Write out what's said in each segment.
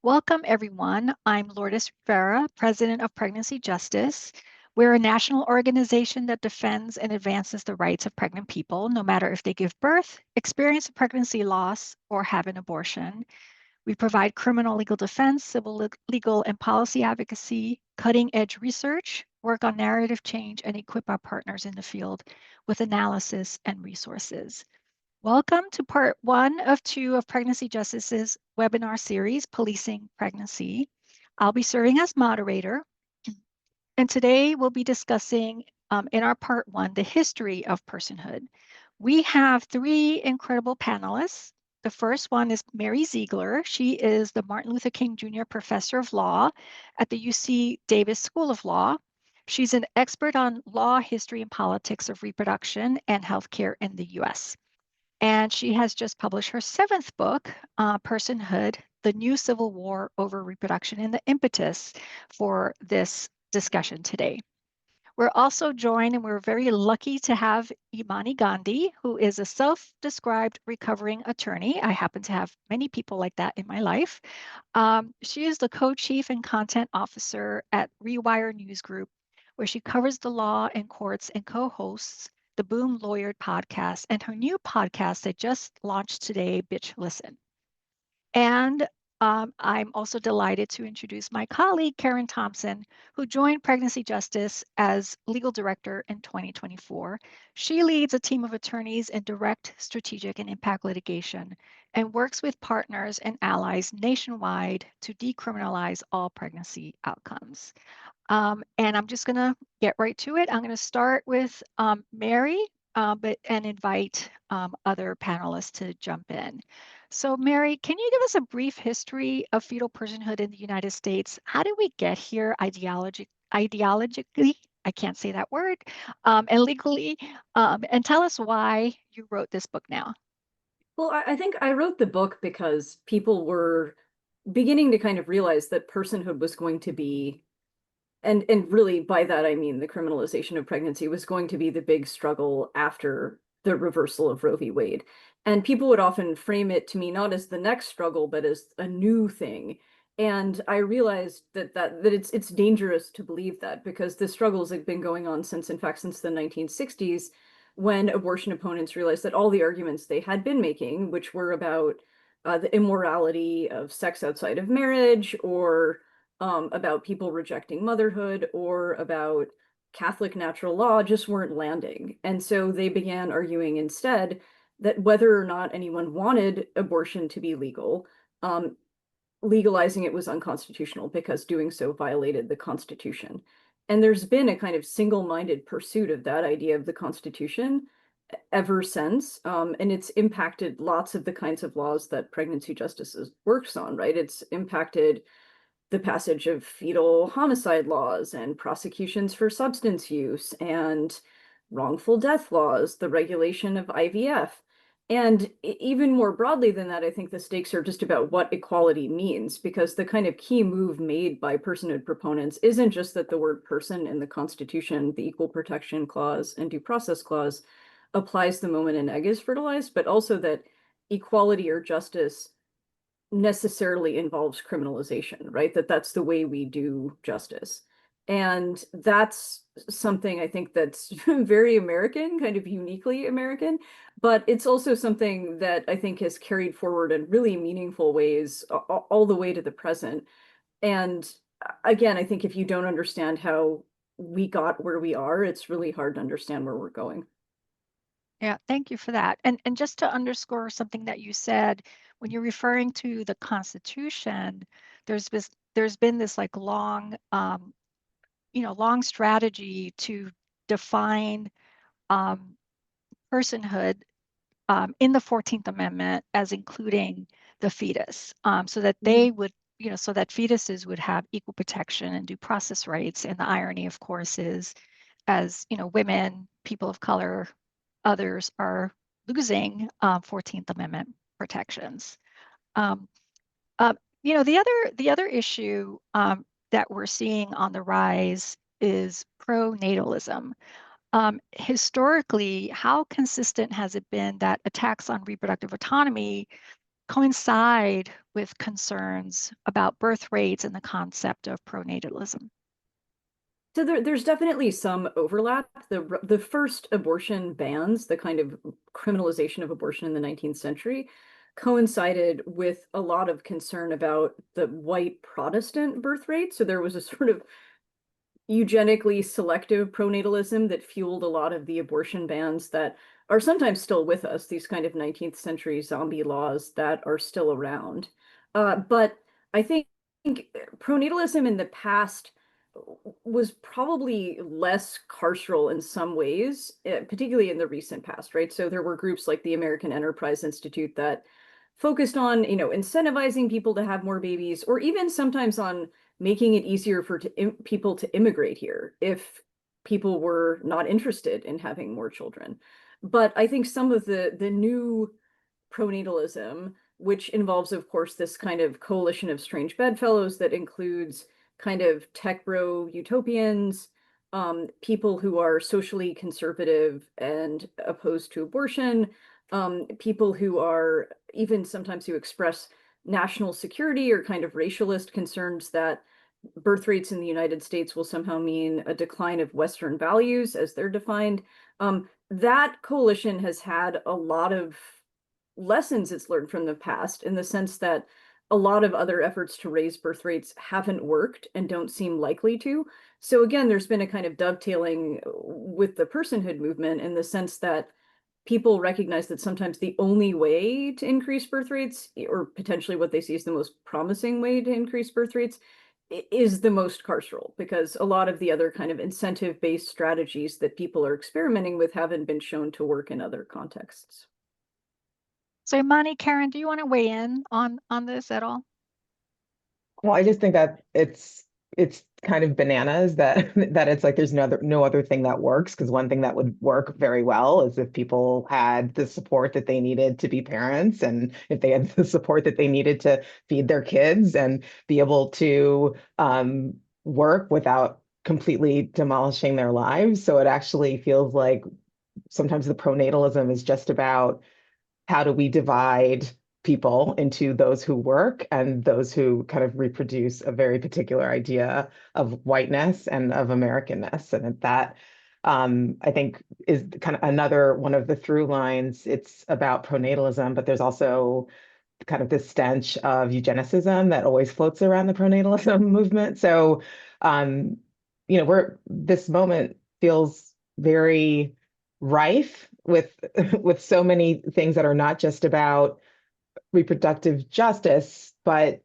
Welcome, everyone. I'm Lourdes Rivera, President of Pregnancy Justice. We're a national organization that defends and advances the rights of pregnant people, no matter if they give birth, experience a pregnancy loss, or have an abortion. We provide criminal legal defense, civil legal and policy advocacy, cutting-edge research, work on narrative change, and equip our partners in the field with analysis and resources. Welcome to part one of two of Pregnancy Justice's webinar series, Policing Pregnancy. I'll be serving as moderator, and today we'll be discussing in our part one, the history of personhood. We have three incredible panelists. The first one is Mary Ziegler. She is the Martin Luther King Jr. Professor of Law at the UC Davis School of Law. She's an expert on law, history, and politics of reproduction and healthcare in the US. And she has just published her seventh book, Personhood, The New Civil War Over Reproduction and the Impetus for this discussion today. We're also joined, and we're very lucky to have Imani Gandy, who is a self-described recovering attorney. I happen to have many people like that in my life. She is the co-chief and content officer at Rewire News Group, where she covers the law and courts and co-hosts the Boom Lawyered podcast and her new podcast that just launched today, Bitch Listen. And I'm also delighted to introduce my colleague, Karen Thompson, who joined Pregnancy Justice as legal director in 2024. She leads a team of attorneys in direct, strategic, and impact litigation and works with partners and allies nationwide to decriminalize all pregnancy outcomes. And I'm just going to get right to it. I'm going to start with Mary, and invite other panelists to jump in. So Mary, can you give us a brief history of fetal personhood in the United States? How did we get here ideologically? I can't say that word, and legally, and tell us why you wrote this book now. Well, I think I wrote the book because people were beginning to kind of realize that personhood was going to be, and really by that I mean the criminalization of pregnancy was going to be the big struggle after the reversal of Roe v. Wade. And people would often frame it to me not as the next struggle, but as a new thing. And I realized that it's dangerous to believe that, because the struggles have been going on since the 1960s, when abortion opponents realized that all the arguments they had been making, which were about the immorality of sex outside of marriage, or about people rejecting motherhood, or about Catholic natural law, just weren't landing. And so they began arguing instead that whether or not anyone wanted abortion to be legal, legalizing it was unconstitutional because doing so violated the Constitution. And there's been a kind of single-minded pursuit of that idea of the Constitution ever since. And it's impacted lots of the kinds of laws that Pregnancy Justice works on, right? It's impacted the passage of fetal homicide laws and prosecutions for substance use and wrongful death laws, the regulation of IVF. And even more broadly than that, I think the stakes are just about what equality means, because the kind of key move made by personhood proponents isn't just that the word person in the Constitution, the Equal Protection Clause and Due Process Clause applies the moment an egg is fertilized, but also that equality or justice necessarily involves criminalization, right? That's the way we do justice. And that's something I think that's very American, kind of uniquely American, but it's also something that I think has carried forward in really meaningful ways all the way to the present. And again, I think if you don't understand how we got where we are, it's really hard to understand where we're going. Yeah, thank you for that. And just to underscore something that you said, when you're referring to the Constitution, there's been this like long, long strategy to define personhood in the 14th Amendment as including the fetus, so that they would, so that fetuses would have equal protection and due process rights. And the irony, of course, is as women, people of color, others are losing 14th Amendment protections. The other issue that we're seeing on the rise is pronatalism. Historically, how consistent has it been that attacks on reproductive autonomy coincide with concerns about birth rates and the concept of pronatalism? So there's definitely some overlap. The first abortion bans, the kind of criminalization of abortion in the 19th century, coincided with a lot of concern about the white Protestant birth rate. So there was a sort of eugenically selective pronatalism that fueled a lot of the abortion bans that are sometimes still with us, these kind of 19th century zombie laws that are still around. But I think pronatalism in the past was probably less carceral in some ways, particularly in the recent past, right? So there were groups like the American Enterprise Institute that focused on, incentivizing people to have more babies, or even sometimes on making it easier for people to immigrate here if people were not interested in having more children. But I think some of the new pronatalism, which involves, of course, this kind of coalition of strange bedfellows that includes kind of tech bro utopians, people who are socially conservative and opposed to abortion, people who are even sometimes who express national security or kind of racialist concerns that birth rates in the United States will somehow mean a decline of Western values as they're defined. That coalition has had a lot of lessons it's learned from the past in the sense that a lot of other efforts to raise birth rates haven't worked and don't seem likely to. So again, there's been a kind of dovetailing with the personhood movement in the sense that people recognize that sometimes the only way to increase birth rates, or potentially what they see as the most promising way to increase birth rates, is the most carceral, because a lot of the other kind of incentive-based strategies that people are experimenting with haven't been shown to work in other contexts. So Imani, Karen, do you want to weigh in on this at all? Well, I just think that it's kind of bananas that that it's like there's no other thing that works, because one thing that would work very well is if people had the support that they needed to be parents, and if they had the support that they needed to feed their kids and be able to work without completely demolishing their lives. So it actually feels like sometimes the pronatalism is just about how do we divide people into those who work and those who kind of reproduce a very particular idea of whiteness and of Americanness. And that, I think, is kind of another one of the through lines. It's about pronatalism, but there's also kind of this stench of eugenicism that always floats around the pronatalism movement. So, um, this moment feels very rife with with so many things that are not just about reproductive justice, but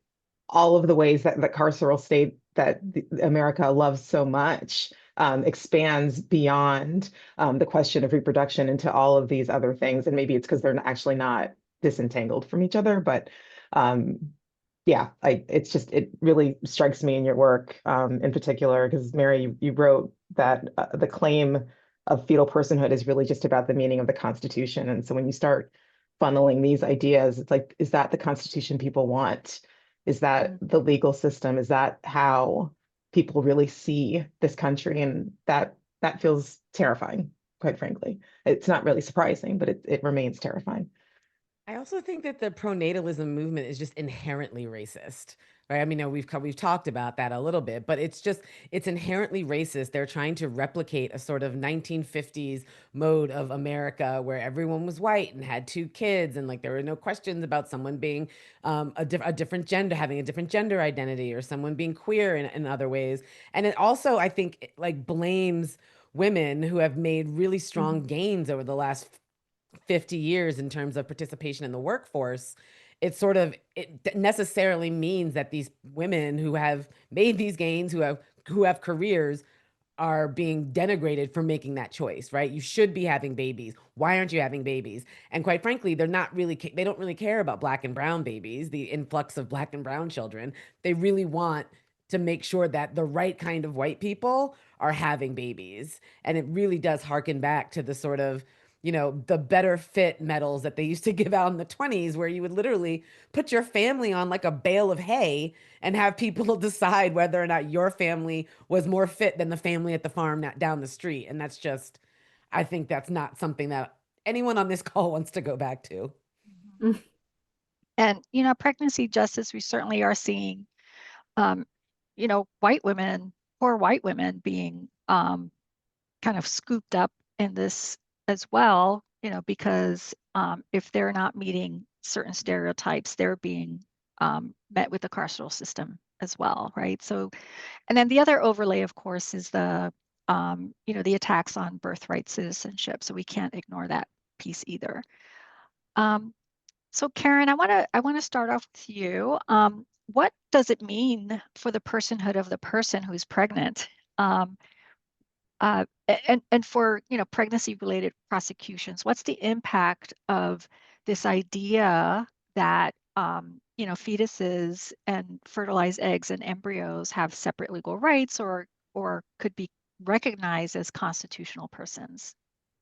all of the ways that the carceral state that America loves so much expands beyond the question of reproduction into all of these other things. And maybe it's because they're actually not disentangled from each other, but yeah, it really strikes me in your work in particular, because Mary, you wrote that the claim of fetal personhood is really just about the meaning of the Constitution. And so when you start funneling these ideas, it's like, is that the Constitution people want? Is that the legal system? Is that how people really see this country? And that feels terrifying, quite frankly. It's not really surprising, but it remains terrifying. I also think that the pronatalism movement is just inherently racist, right? I mean, no, we've talked about that a little bit, but it's inherently racist. They're trying to replicate a sort of 1950s mode of America where everyone was white and had two kids, and like there were no questions about someone being a different gender, having a different gender identity, or someone being queer in other ways. And it also, I think, like blames women who have made really strong gains over the last 50 years in terms of participation in the workforce. It necessarily means that these women who have made these gains, who have careers, are being denigrated for making that choice, right? You should be having babies. Why aren't you having babies? And quite frankly, they don't really care about black and brown babies, the influx of black and brown children. They really want to make sure that the right kind of white people are having babies. And it really does harken back to the sort of, the better fit medals that they used to give out in the 20s, where you would literally put your family on like a bale of hay and have people decide whether or not your family was more fit than the family at the farm down the street. And I think that's not something that anyone on this call wants to go back to. And, pregnancy justice, we certainly are seeing, white women, poor white women being kind of scooped up in this as well, because if they're not meeting certain stereotypes, they're being met with the carceral system as well, right? So, and then the other overlay, of course, is the attacks on birthright citizenship. So we can't ignore that piece either. So Karen, I want to start off with you. What does it mean for the personhood of the person who's pregnant? And for pregnancy-related prosecutions, what's the impact of this idea that fetuses and fertilized eggs and embryos have separate legal rights or could be recognized as constitutional persons?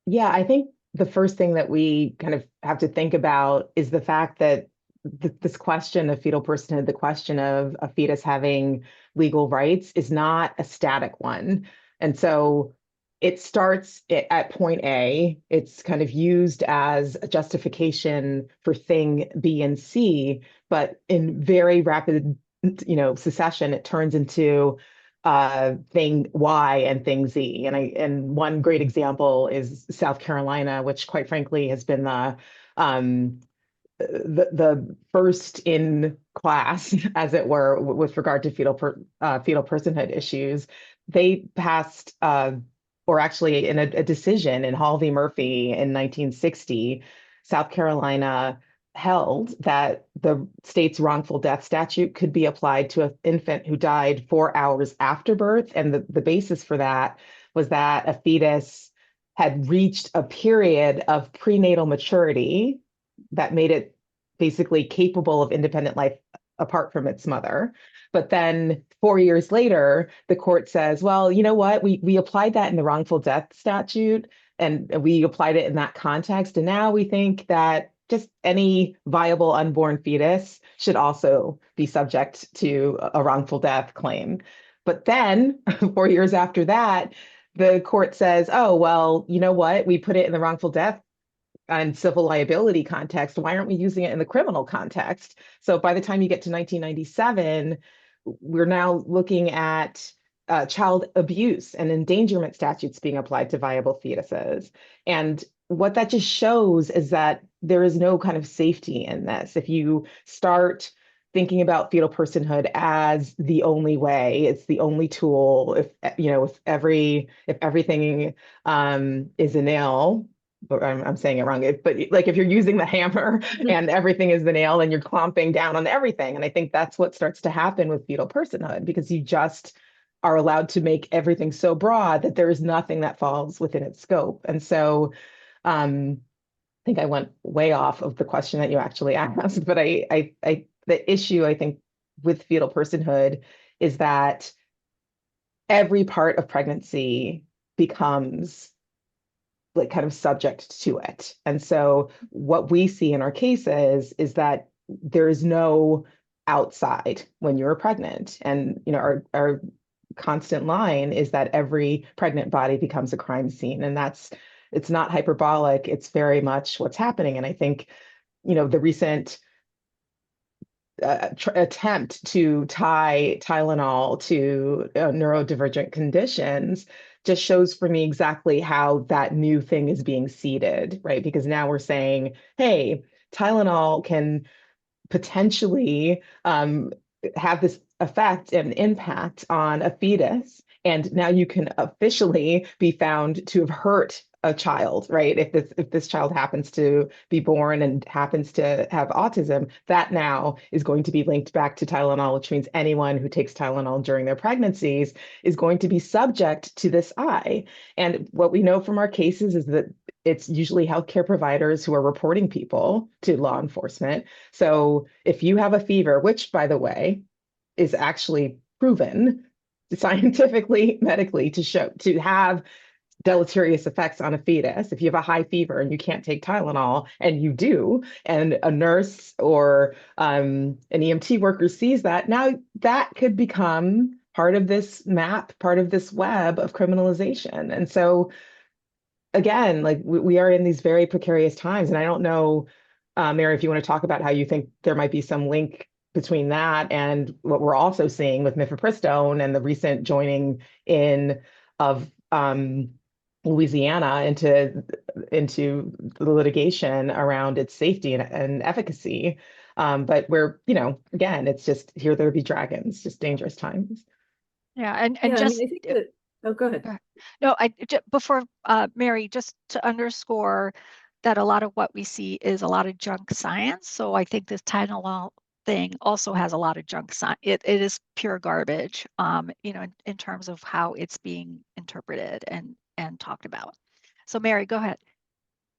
Yeah, I think the first thing that we kind of have to think about is the fact that this question of fetal personhood, the question of a fetus having legal rights, is not a static one. And so it starts at point A. It's kind of used as a justification for thing B and C, but in very rapid, succession, it turns into thing Y and thing Z. And one great example is South Carolina, which quite frankly has been um, the first in class, as it were, with regard to fetal personhood issues. They passed, or actually in a decision in Hall v. Murphy in 1960, South Carolina held that the state's wrongful death statute could be applied to an infant who died 4 hours after birth. And the basis for that was that a fetus had reached a period of prenatal maturity that made it basically capable of independent life apart from its mother. But then 4 years later, the court says, well, you know what? We applied that in the wrongful death statute and we applied it in that context. And now we think that just any viable unborn fetus should also be subject to a wrongful death claim. But then 4 years after that, the court says, oh, well, you know what? We put it in the wrongful death and civil liability context. Why aren't we using it in the criminal context? So by the time you get to 1997, we're now looking at child abuse and endangerment statutes being applied to viable fetuses. And what that just shows is that there is no kind of safety in this. If you start thinking about fetal personhood as the only way, it's the only tool. If everything is a nail, but I'm saying it wrong. But like if you're using the hammer and everything is the nail and you're clomping down on everything. And I think that's what starts to happen with fetal personhood, because you just are allowed to make everything so broad that there is nothing that falls within its scope. And so I think I went way off of the question that you actually asked, but the issue I think with fetal personhood is that every part of pregnancy becomes like kind of subject to it. And so what we see in our cases is that there is no outside when you're pregnant. And our constant line is that every pregnant body becomes a crime scene. And it's not hyperbolic, it's very much what's happening. And I think, the recent attempt to tie Tylenol to neurodivergent conditions just shows for me exactly how that new thing is being seeded, right? Because now we're saying, hey, Tylenol can potentially have this effect and impact on a fetus. And now you can officially be found to have hurt a child, right? If this child happens to be born and happens to have autism, that now is going to be linked back to Tylenol, which means anyone who takes Tylenol during their pregnancies is going to be subject to this eye. And what we know from our cases is that it's usually healthcare providers who are reporting people to law enforcement. So if you have a fever, which by the way, is actually proven scientifically, medically to have deleterious effects on a fetus. If you have a high fever and you can't take Tylenol, and you do, and a nurse or an EMT worker sees that, now that could become part of this map, part of this web of criminalization. And so again, like we are in these very precarious times, and I don't know Mary, if you want to talk about how you think there might be some link between that and what we're also seeing with mifepristone and the recent joining in of Louisiana into the litigation around its safety and efficacy. But we're, again, it's just here there be dragons, just dangerous times. Yeah, and Yeah, I mean, just I think that, oh, go ahead. no, before Mary, just to underscore that a lot of what we see is a lot of junk science. So I think this Tylenol thing also has a lot of junk science. It is pure garbage, in terms of how it's being interpreted and talked about. So Mary, go ahead.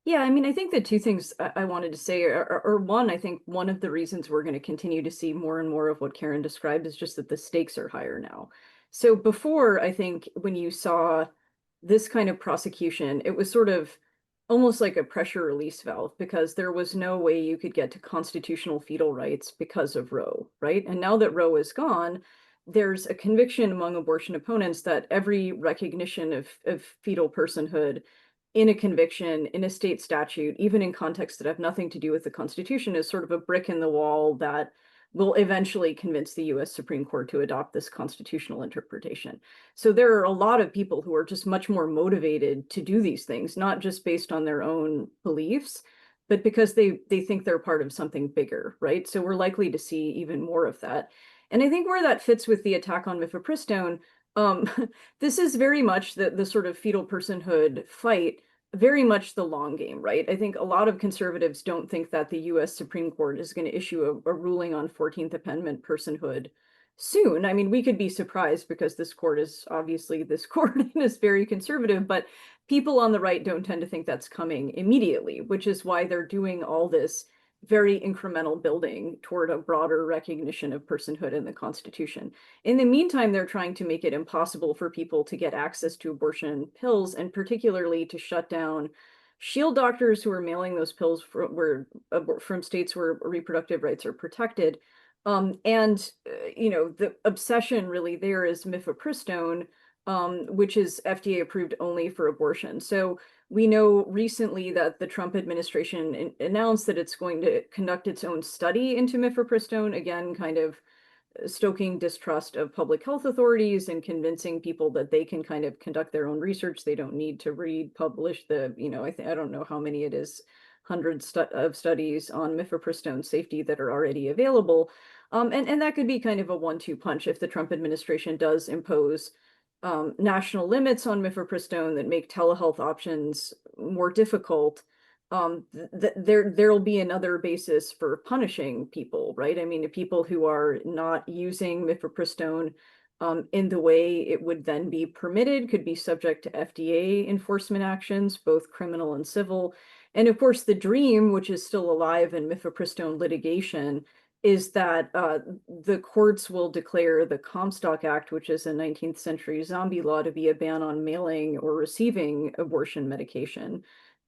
Yeah, I mean, I think the two things I wanted to say are one, I think one of the reasons we're going to continue to see more and more of what Karen described is just that the stakes are higher now. So before, I think when you saw this kind of prosecution, it was sort of almost like a pressure release valve because there was no way you could get to constitutional fetal rights because of Roe, right? And now that Roe is gone, there's a conviction among abortion opponents that every recognition of fetal personhood in a conviction, in a state statute, even in contexts that have nothing to do with the Constitution, is sort of a brick in the wall that will eventually convince the US Supreme Court to adopt this constitutional interpretation. So there are a lot of people who are just much more motivated to do these things, not just based on their own beliefs, but because they think they're part of something bigger, right? So we're likely to see even more of that. And I think where that fits with the attack on mifepristone, this is very much the sort of fetal personhood fight, very much the long game, right? I think a lot of conservatives don't think that the US Supreme Court is going to issue a ruling on 14th Amendment personhood soon. I mean, we could be surprised because this court is obviously this court and is very conservative, but people on the right don't tend to think that's coming immediately, which is why they're doing all this very incremental building toward a broader recognition of personhood in the Constitution. In the meantime, they're trying to make it impossible for people to get access to abortion pills, and particularly to shut down shield doctors who are mailing those pills from states where reproductive rights are protected. The obsession really there is mifepristone, which is FDA approved only for abortion. So we know recently that the Trump administration announced that it's going to conduct its own study into mifepristone, again, kind of stoking distrust of public health authorities and convincing people that they can kind of conduct their own research. They don't need to publish I don't know how many it is, hundreds of studies on mifepristone safety that are already available. And that could be kind of a 1-2 punch if the Trump administration does impose national limits on mifepristone that make telehealth options more difficult. There'll be another basis for punishing people, right? I mean, the people who are not using mifepristone in the way it would then be permitted could be subject to FDA enforcement actions, both criminal and civil. And of course, the dream, which is still alive in mifepristone litigation, is that the courts will declare the Comstock Act, which is a 19th century zombie law, to be a ban on mailing or receiving abortion medication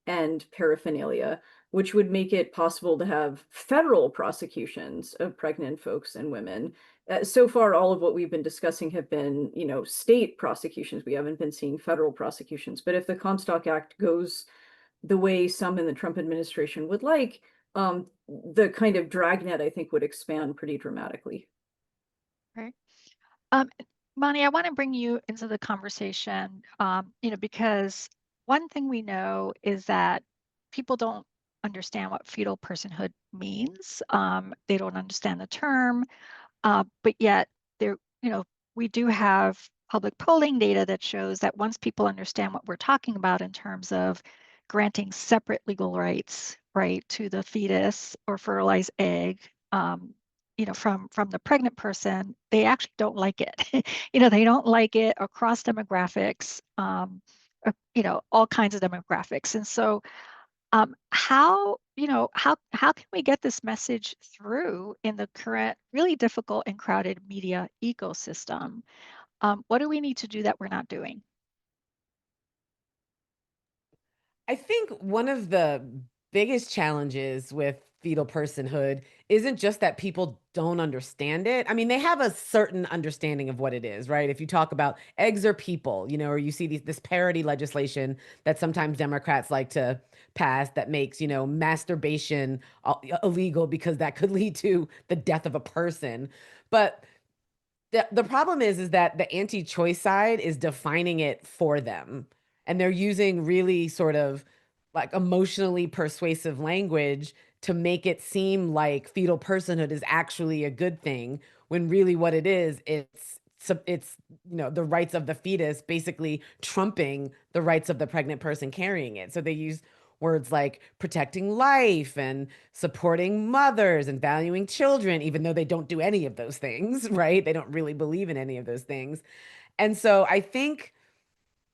and paraphernalia, which would make it possible to have federal prosecutions of pregnant folks and women. So far, all of what we've been discussing have been, state prosecutions. We haven't been seeing federal prosecutions. But if the Comstock Act goes the way some in the Trump administration would like, the kind of dragnet, I think, would expand pretty dramatically. Right. Imani, I want to bring you into the conversation, because one thing we know is that people don't understand what fetal personhood means. They don't understand the term, but yet we do have public polling data that shows that once people understand what we're talking about in terms of granting separate legal rights, right, to the fetus or fertilized egg, from the pregnant person, they actually don't like it. They don't like it across demographics, all kinds of demographics. And so how can we get this message through in the current really difficult and crowded media ecosystem? What do we need to do that we're not doing? I think one of the biggest challenges with fetal personhood isn't just that people don't understand it. I mean, they have a certain understanding of what it is, right? If you talk about eggs are people, you know, or you see this parity legislation that sometimes Democrats like to pass that makes, you know, masturbation illegal because that could lead to the death of a person. But the problem is that the anti-choice side is defining it for them. And they're using really sort of like emotionally persuasive language to make it seem like fetal personhood is actually a good thing, when really what it is, it's you know, the rights of the fetus basically trumping the rights of the pregnant person carrying it. So they use words like protecting life and supporting mothers and valuing children, even though they don't do any of those things, right? They don't really believe in any of those things. And so I think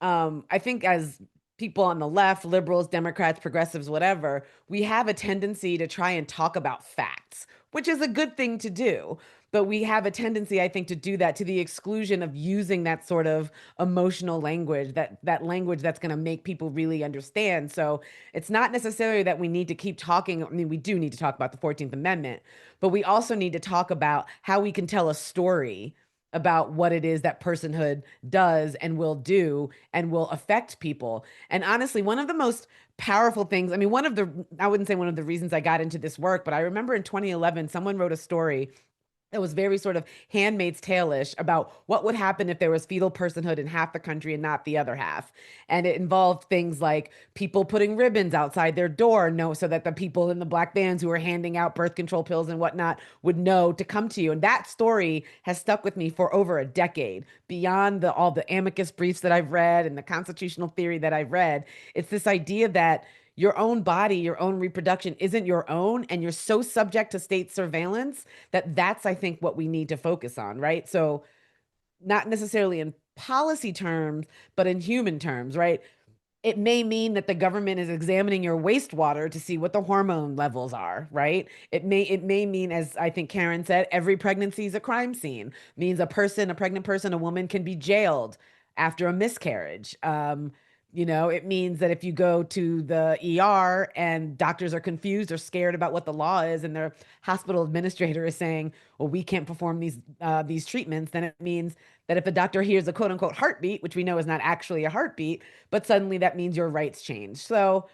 as people on the left, liberals, Democrats, progressives, whatever, we have a tendency to try and talk about facts, which is a good thing to do. But we have a tendency, I think, to do that to the exclusion of using that sort of emotional language, that language that's going to make people really understand. So it's not necessarily that we need to keep talking. I mean, we do need to talk about the 14th Amendment, but we also need to talk about how we can tell a story about what it is that personhood does and will do and will affect people. And honestly, one of the most powerful things, I mean, I wouldn't say one of the reasons I got into this work, but I remember in 2011, someone wrote a story that was very sort of Handmaid's Tale-ish about what would happen if there was fetal personhood in half the country and not the other half. And it involved things like people putting ribbons outside their door, so that the people in the black vans who were handing out birth control pills and whatnot would know to come to you. And that story has stuck with me for over a decade, beyond all the amicus briefs that I've read and the constitutional theory that I've read. It's this idea that your own body, your own reproduction isn't your own, and you're so subject to state surveillance that's, I think, what we need to focus on, right? So not necessarily in policy terms, but in human terms, right? It may mean that the government is examining your wastewater to see what the hormone levels are, right? It may mean, as I think Karen said, every pregnancy is a crime scene. Means a pregnant person, a woman can be jailed after a miscarriage. You know, it means that if you go to the ER and doctors are confused or scared about what the law is, and their hospital administrator is saying, "Well, we can't perform these treatments," then it means that if a doctor hears a quote unquote heartbeat, which we know is not actually a heartbeat, but suddenly that means your rights change. So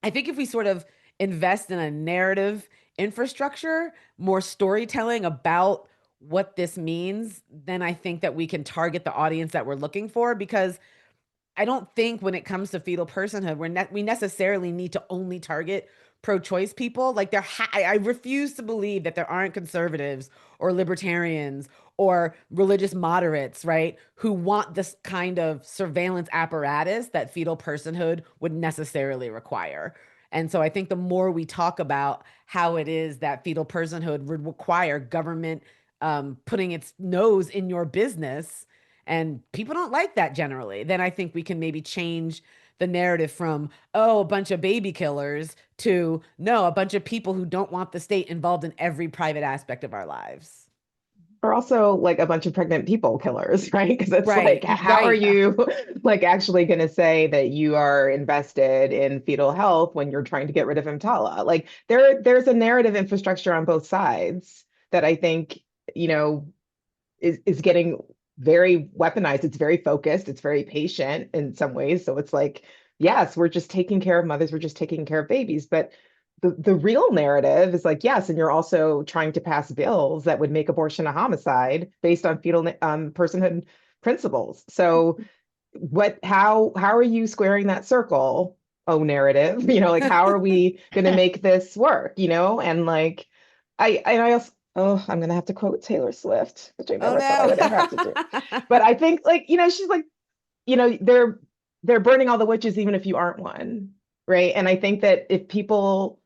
I think if we sort of invest in a narrative infrastructure, more storytelling about what this means, then I think that we can target the audience that we're looking for. Because I don't think when it comes to fetal personhood, we necessarily need to only target pro-choice people. Like I refuse to believe that there aren't conservatives or libertarians or religious moderates, right, who want this kind of surveillance apparatus that fetal personhood would necessarily require. And so I think the more we talk about how it is that fetal personhood would require government putting its nose in your business, and people don't like that generally, then I think we can maybe change the narrative from, oh, a bunch of baby killers, to, no, a bunch of people who don't want the state involved in every private aspect of our lives. Or also like a bunch of pregnant people killers, right? Because it's Right, like, how are right. you like actually going to say that you are invested in fetal health when you're trying to get rid of EMTALA? Like there's a narrative infrastructure on both sides that I think, you know, is getting very weaponized. It's very focused. It's very patient in some ways. So it's like, yes, we're just taking care of mothers. We're just taking care of babies. But the real narrative is like, yes, and you're also trying to pass bills that would make abortion a homicide based on fetal personhood principles. So how are you squaring that circle? Oh, narrative, like how are we going to make this work? And like, I also, oh, I'm going to have to quote Taylor Swift, which I Oh never thought I would ever have to do. But no. I think like, she's like, they're burning all the witches, even if you aren't one. Right. And I think that if people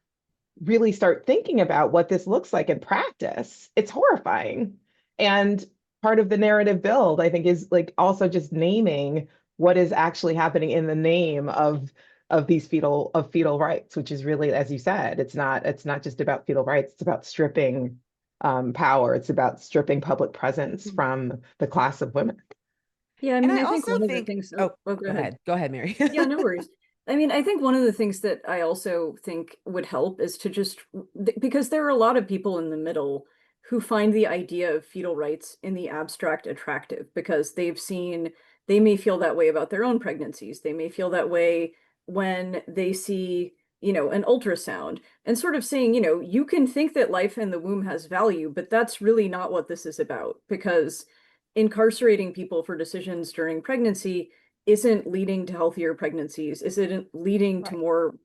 really start thinking about what this looks like in practice, it's horrifying. And part of the narrative build, I think, is like also just naming what is actually happening in the name of these fetal rights, which is really, as you said, it's not just about fetal rights, it's about stripping power, it's about stripping public presence from the class of women. Yeah, I And mean, I I think also one of the think, things, oh, go go ahead. ahead. Go ahead, Mary. Yeah, no worries. I mean, I think one of the things that I also think would help is to just, because there are a lot of people in the middle who find the idea of fetal rights in the abstract attractive because they may feel that way about their own pregnancies. They may feel that way when they see, an ultrasound and sort of saying, you can think that life in the womb has value, but that's really not what this is about, because incarcerating people for decisions during pregnancy isn't leading to healthier pregnancies, isn't leading to more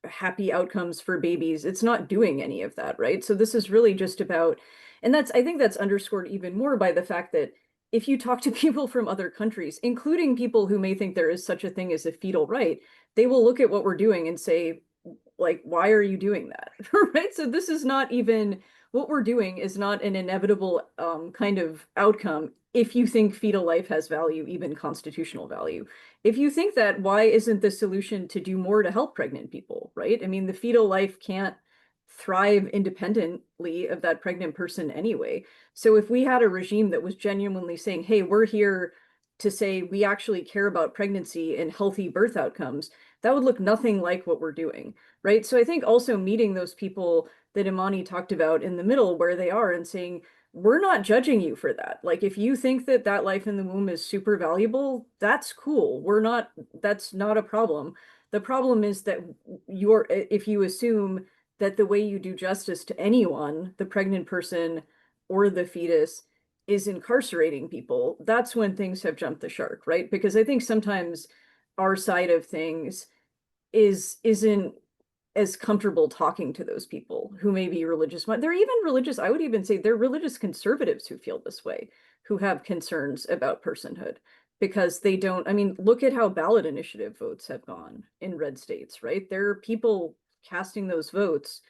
happy outcomes for babies. It's not doing any of that, right? So this is really just about, and I think that's underscored even more by the fact that if you talk to people from other countries, including people who may think there is such a thing as a fetal right, they will look at what we're doing and say, like, why are you doing that? Right? So this is not even, what we're doing is not an inevitable kind of outcome if you think fetal life has value, even constitutional value. If you think that, why isn't the solution to do more to help pregnant people, right? I mean, the fetal life can't thrive independently of that pregnant person anyway. So if we had a regime that was genuinely saying, hey, we're here to say we actually care about pregnancy and healthy birth outcomes, that would look nothing like what we're doing, right? So I think also meeting those people that Imani talked about in the middle where they are and saying, we're not judging you for that. Like, if you think that that life in the womb is super valuable, that's cool. That's not a problem. The problem is that if you assume that the way you do justice to anyone, the pregnant person or the fetus, is incarcerating people, that's when things have jumped the shark, right? Because I think sometimes our side of things isn't as comfortable talking to those people who may be religious. They're even religious. I would even say they're religious conservatives who feel this way, who have concerns about personhood because they don't, I mean, look at how ballot initiative votes have gone in red states, right? There are people casting those votes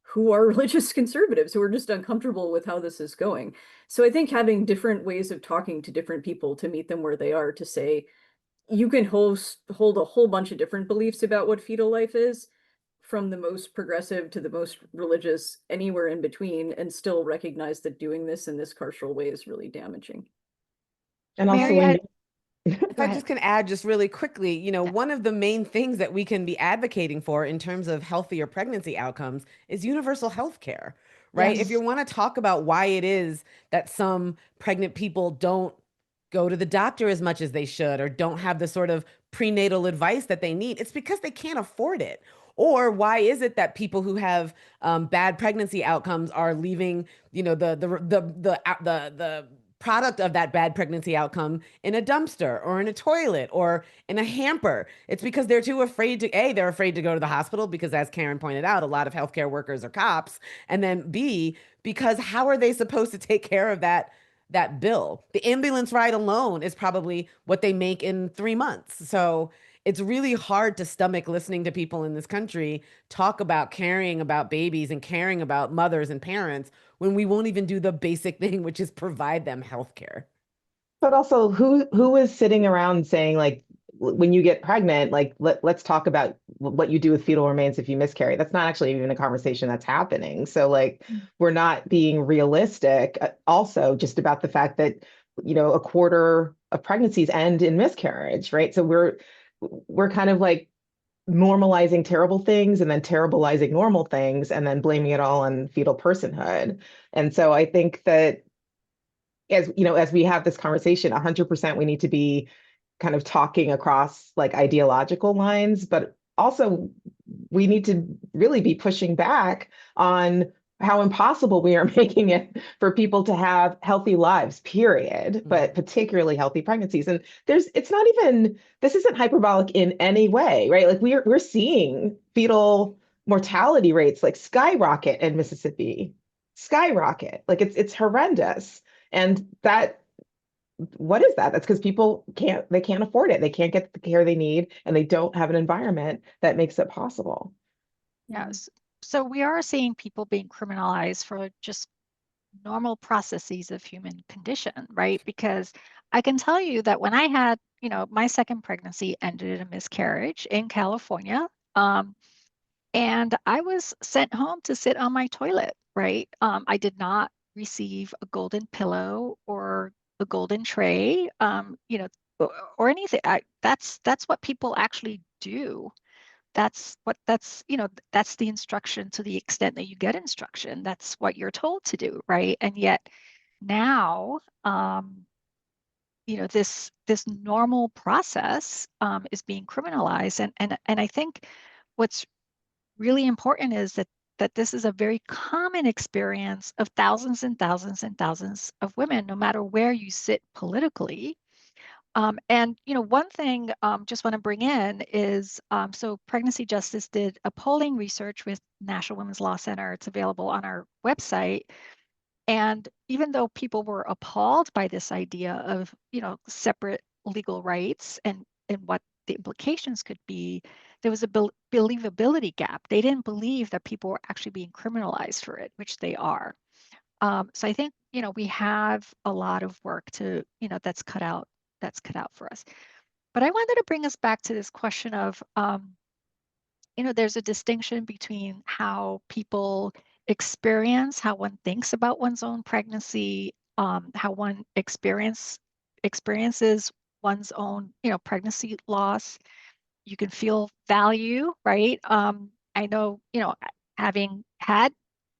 who are religious conservatives who are just uncomfortable with how this is going. So I think having different ways of talking to different people to meet them where they are, to say, you can hold a whole bunch of different beliefs about what fetal life is, from the most progressive to the most religious, anywhere in between, and still recognize that doing this in this carceral way is really damaging. And also Mary, when If go I ahead. just can add just really quickly, one of the main things that we can be advocating for in terms of healthier pregnancy outcomes is universal health care, right? If yes. you want to talk about why it is that some pregnant people don't go to the doctor as much as they should or don't have the sort of prenatal advice that they need, it's because they can't afford it. Or why is it that people who have bad pregnancy outcomes are leaving, the product of that bad pregnancy outcome in a dumpster or in a toilet or in a hamper? It's because they're too afraid they're afraid to go to the hospital because, as Karen pointed out, a lot of healthcare workers are cops. And then B, because how are they supposed to take care of that bill? The ambulance ride alone is probably what they make in 3 months. So it's really hard to stomach listening to people in this country talk about caring about babies and caring about mothers and parents when we won't even do the basic thing, which is provide them health care. But also, who is sitting around saying like, when you get pregnant, like let's talk about what you do with fetal remains if you miscarry. That's not actually even a conversation that's happening. So like, we're not being realistic. Also, just about the fact that a quarter of pregnancies end in miscarriage, right? So we're kind of like normalizing terrible things and then terribilizing normal things and then blaming it all on fetal personhood. And so I think that as we have this conversation, 100% we need to be kind of talking across like ideological lines, but also we need to really be pushing back on how impossible we are making it for people to have healthy lives, period, but particularly healthy pregnancies. And this isn't hyperbolic in any way, right? Like we're seeing fetal mortality rates like skyrocket in Mississippi, skyrocket. Like it's horrendous. And what is that? That's because people can't afford it. They can't get the care they need, and they don't have an environment that makes it possible. Yes. So we are seeing people being criminalized for just normal processes of human condition, right? Because I can tell you that when I had, my second pregnancy ended in a miscarriage in California, and I was sent home to sit on my toilet, right? I did not receive a golden pillow or a golden tray, or anything. That's what people actually do. that's that's the instruction to the extent that you get instruction. That's what you're told to do, right? And yet now, this normal process is being criminalized, and I think what's really important is that this is a very common experience of thousands and thousands and thousands of women, no matter where you sit politically. And one thing just want to bring in is so Pregnancy Justice did a polling research with National Women's Law Center. It's available on our website. And even though people were appalled by this idea of, separate legal rights and what the implications could be, there was a believability gap. They didn't believe that people were actually being criminalized for it, which they are. So I think, we have a lot of work to, that's cut out for us. But I wanted to bring us back to this question of, there's a distinction between how people experience, how one thinks about one's own pregnancy, how one experiences one's own, pregnancy loss. You can feel value, right? I know, having had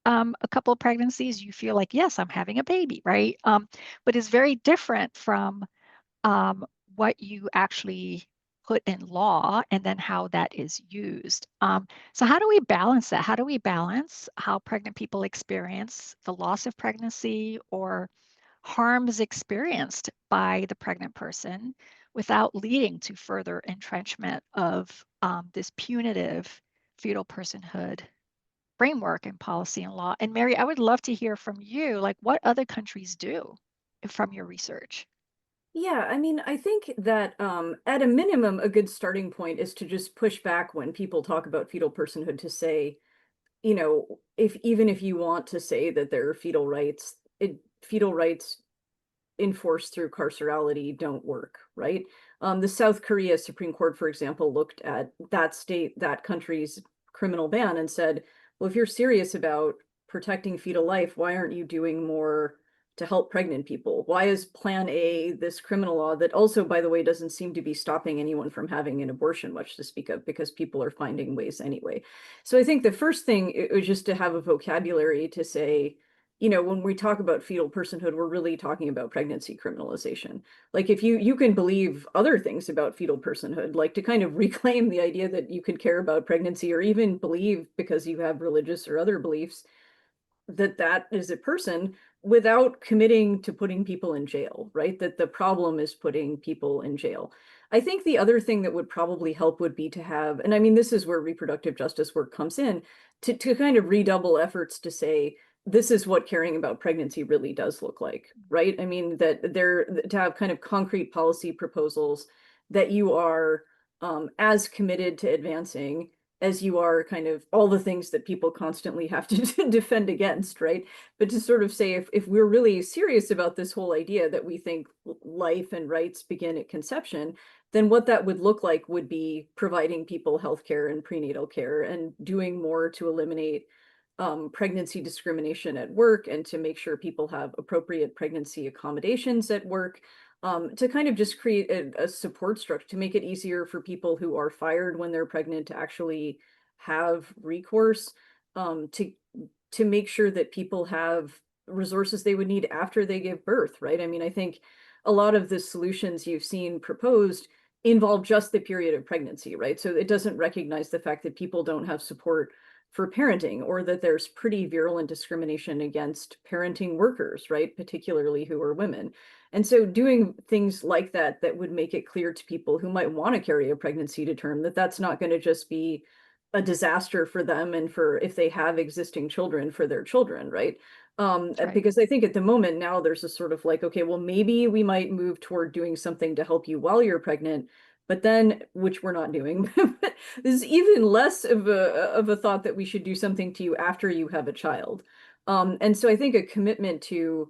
a couple of pregnancies, you feel like, yes, I'm having a baby, right? But it's very different from what you actually put in law and then how that is used. So how do we balance that? How do we balance how pregnant people experience the loss of pregnancy or harms experienced by the pregnant person without leading to further entrenchment of this punitive fetal personhood framework and policy and law? And Mary, I would love to hear from you, like what other countries do from your research. Yeah, I mean, I think that at a minimum, a good starting point is to just push back when people talk about fetal personhood to say, if even if you want to say that there are fetal rights enforced through carcerality don't work, right? The South Korea Supreme Court, for example, looked at that country's criminal ban and said, well, if you're serious about protecting fetal life, why aren't you doing more to help pregnant people? Why is Plan A this criminal law that also, by the way, doesn't seem to be stopping anyone from having an abortion, much to speak of, because people are finding ways anyway? So I think the first thing is just to have a vocabulary to say, when we talk about fetal personhood, we're really talking about pregnancy criminalization. Like if you can believe other things about fetal personhood, like to kind of reclaim the idea that you could care about pregnancy or even believe because you have religious or other beliefs that is a person without committing to putting people in jail, right? That the problem is putting people in jail. I think the other thing that would probably help would be to have, and I mean, this is where reproductive justice work comes in, to kind of redouble efforts to say, this is what caring about pregnancy really does look like, right? I mean, that to have kind of concrete policy proposals that you are as committed to advancing as you are kind of all the things that people constantly have to defend against, right? But to sort of say, if we're really serious about this whole idea that we think life and rights begin at conception, then what that would look like would be providing people healthcare and prenatal care and doing more to eliminate pregnancy discrimination at work and to make sure people have appropriate pregnancy accommodations at work, to kind of just create a support structure to make it easier for people who are fired when they're pregnant to actually have recourse, to make sure that people have resources they would need after they give birth, right? I mean, I think a lot of the solutions you've seen proposed involve just the period of pregnancy, right? So it doesn't recognize the fact that people don't have support for parenting, or that there's pretty virulent discrimination against parenting workers, right? Particularly who are women. And so doing things like that would make it clear to people who might want to carry a pregnancy to term that that's not going to just be a disaster for them and for, if they have existing children, for their children, right? Right. Because I think at the moment now there's a sort of like, okay, well, maybe we might move toward doing something to help you while you're pregnant, but then, which we're not doing, there's even less of a thought that we should do something to you after you have a child. And so I think a commitment to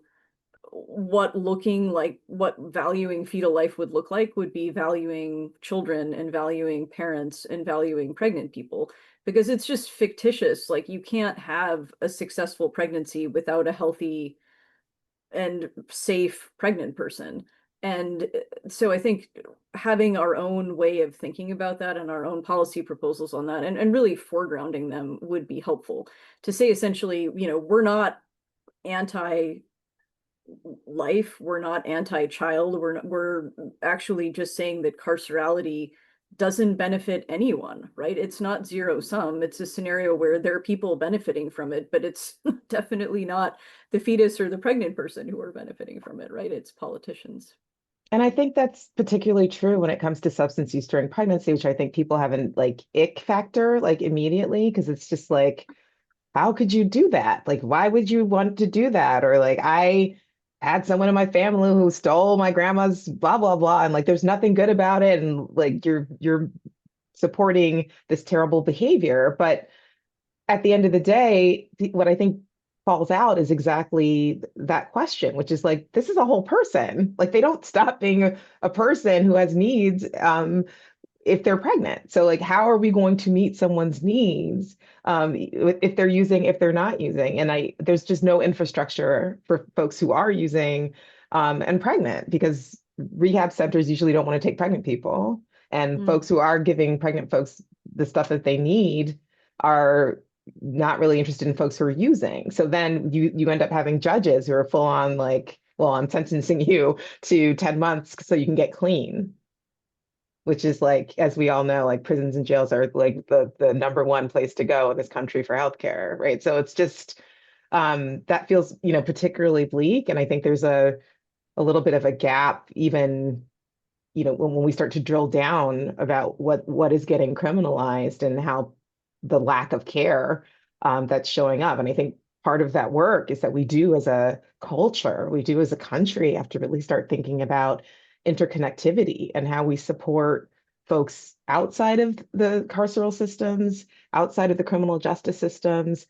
what valuing fetal life would look like would be valuing children and valuing parents and valuing pregnant people, because it's just fictitious. Like you can't have a successful pregnancy without a healthy and safe pregnant person. And so I think having our own way of thinking about that and our own policy proposals on that and really foregrounding them would be helpful to say essentially, you know, we're not anti-life, we're not anti-child, we're actually just saying that carcerality doesn't benefit anyone, right? It's not zero sum. It's a scenario where there are people benefiting from it, but it's definitely not the fetus or the pregnant person who are benefiting from it, right? It's politicians. And I think that's particularly true when it comes to substance use during pregnancy, which I think people have an like ick factor like immediately because it's just like, how could you do that? Like, why would you want to do that? Or like, I had someone in my family who stole my grandma's blah blah blah, and like, there's nothing good about it, and like, you're supporting this terrible behavior. But at the end of the day, what I think falls out is exactly that question, which is like, this is a whole person. Like, they don't stop being a person who has needs if they're pregnant. So like, how are we going to meet someone's needs if they're using, if they're not using? And there's just no infrastructure for folks who are using and pregnant, because rehab centers usually don't want to take pregnant people. And folks who are giving pregnant folks the stuff that they need are not really interested in folks who are using. So then you end up having judges who are full on like, well, I'm sentencing you to 10 months so you can get clean, which is like, as we all know, like prisons and jails are like the number one place to go in this country for healthcare, right? So it's just that feels, you know, particularly bleak. And I think there's a little bit of a gap even, you know, when we start to drill down about what is getting criminalized and how the lack of care that's showing up. And I think part of that work is that we do as a culture, we do as a country have to really start thinking about interconnectivity and how we support folks outside of the carceral systems, outside of the criminal justice systems,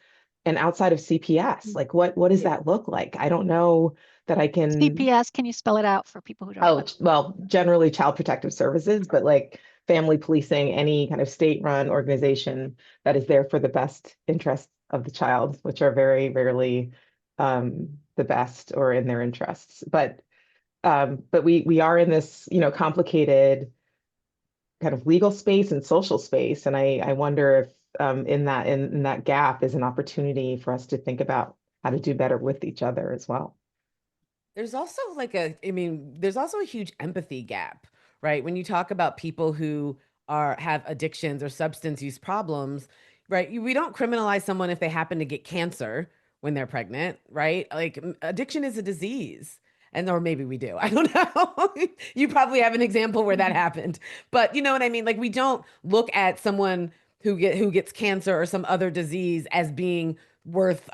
and outside of CPS. Like, what does that look like? I don't know that I can. CPS, can you spell it out for people who don't know? Well, generally Child Protective Services, but like family policing, any kind of state-run organization that is there for the best interests of the child, which are very rarely the best or in their interests. But we are in this, you know, complicated kind of legal space and social space, and I wonder if in that gap is an opportunity for us to think about how to do better with each other as well. There's also there's also a huge empathy gap, right? When you talk about people who have addictions or substance use problems, right? We don't criminalize someone if they happen to get cancer when they're pregnant, right? Like addiction is a disease. And or maybe we do. I don't know. You probably have an example where that happened. But you know what I mean? Like we don't look at someone who gets cancer or some other disease as being worth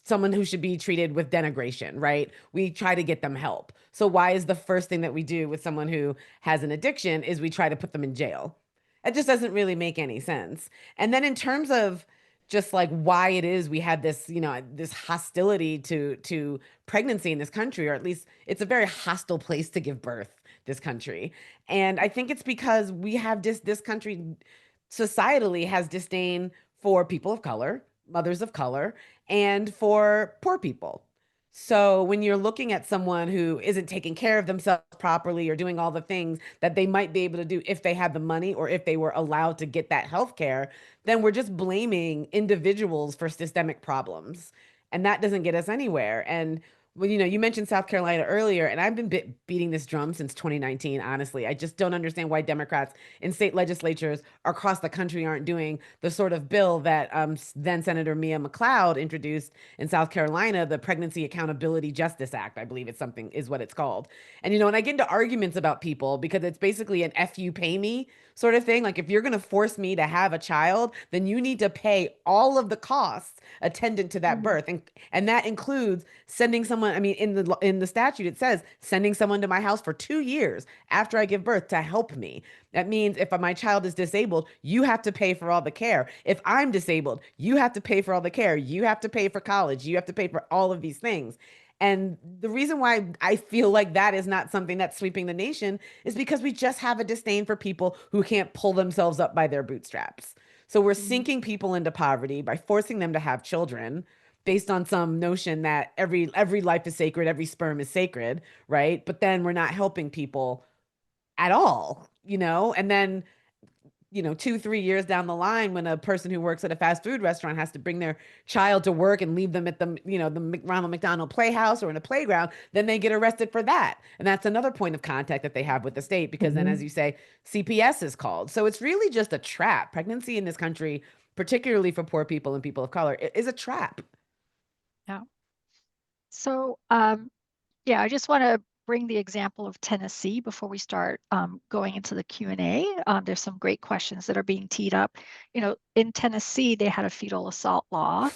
someone who should be treated with denigration, right? We try to get them help. So why is the first thing that we do with someone who has an addiction is we try to put them in jail? It just doesn't really make any sense. And then in terms of just like why it is we had this, you know, this hostility to pregnancy in this country, or at least it's a very hostile place to give birth, this country. And I think it's because we have this country societally has disdain for people of color, mothers of color, and for poor people. So when you're looking at someone who isn't taking care of themselves properly or doing all the things that they might be able to do if they had the money or if they were allowed to get that health care, then we're just blaming individuals for systemic problems. And that doesn't get us anywhere. And well, you know, you mentioned South Carolina earlier, and I've been beating this drum since 2019, honestly. I just don't understand why Democrats in state legislatures across the country aren't doing the sort of bill that then Senator Mia McLeod introduced in South Carolina, the Pregnancy Accountability Justice Act, I believe it's something is what it's called. And, you know, and I get into arguments about people because it's basically an F you pay me sort of thing. Like if you're going to force me to have a child, then you need to pay all of the costs attendant to that birth. And that includes sending someone, I mean, in the statute, it says sending someone to my house for 2 years after I give birth to help me. That means if my child is disabled, you have to pay for all the care. If I'm disabled, you have to pay for all the care. You have to pay for college. You have to pay for all of these things. And the reason why I feel like that is not something that's sweeping the nation is because we just have a disdain for people who can't pull themselves up by their bootstraps. So we're sinking people into poverty by forcing them to have children, based on some notion that every life is sacred, every sperm is sacred, right? But then we're not helping people at all, and then 2-3 years down the line, when a person who works at a fast food restaurant has to bring their child to work and leave them at the Ronald McDonald Playhouse or in a playground, then they get arrested for that. And that's another point of contact that they have with the state, because then, as you say, CPS is called. So it's really just a trap. Pregnancy in this country, particularly for poor people and people of color, is a trap. Yeah. So, yeah, I just want to bring the example of Tennessee before we start going into the Q&A. There's some great questions that are being teed up. In Tennessee, they had a fetal assault law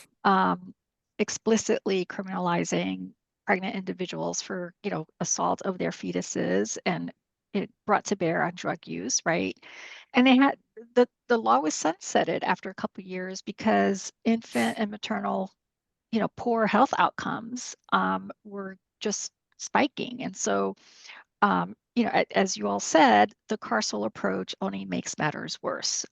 explicitly criminalizing pregnant individuals for, assault of their fetuses, and it brought to bear on drug use, right? And they had the law was sunsetted after a couple of years because infant and maternal, poor health outcomes were just spiking. And so, as you all said, the carceral approach only makes matters worse,